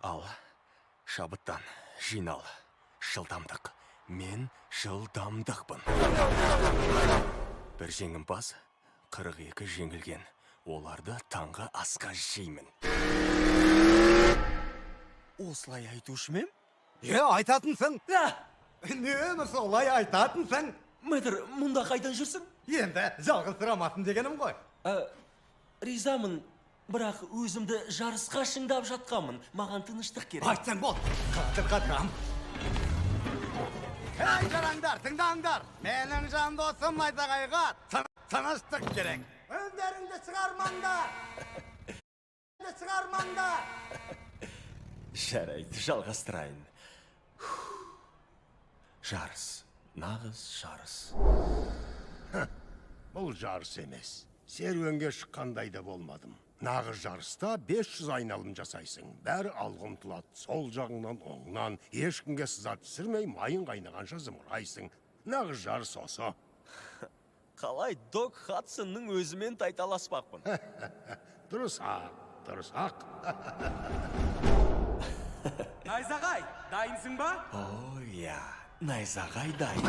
Ал, шабыттан жинал. Жылдамдық. Мен жылдамдықпын. Бір жеңімпаз, 42 жеңілген. Оларды таңғы асқа жеймін. Осылай айтушы мем? Айтатынсың. Нені солай айтатынсың? Мэтр, мұнда қайдан жүрсің? Енді жалғыз сұрамасын дегенім ғой. Ризамын, бірақ өзімді жарысқа шыңдап жатқанмын. Маған тыныштық керек. Айтсаң бол, қазір қатырам. Ей жараңдар, тыңдаңдар. Менің жан досым Найзағайға тыныштық керек. Өздеріңді шығармаңдар. Жарайды, жалғастырайын. Жарыс, нағыз жарыс. Бұл жарыс емес. Серуенге шыққандай да болмадым. Нағыз жарыста 500 айналым жасайсың. Бәрі алға ұмтылады. Сол жағыңнан, оңынан, ешкімге сызат түсірмей, майын қайнағанша зымырайсың. Нағыз жарыс осы. Қалай Док Хадсонның өзімен тайталаспақпын? Дұрыс-ақ. Найзағай, дайынсың ба? Иә, Найзағай дайын.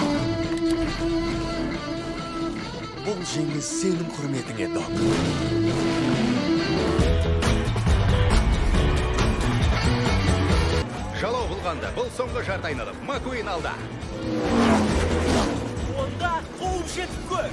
Бұл жеңіс сенің құрметіңе, Док. Жалау қылғанда, бұл соңғы жарты айналып, Макуин алда. Онда қуып жетіп көр!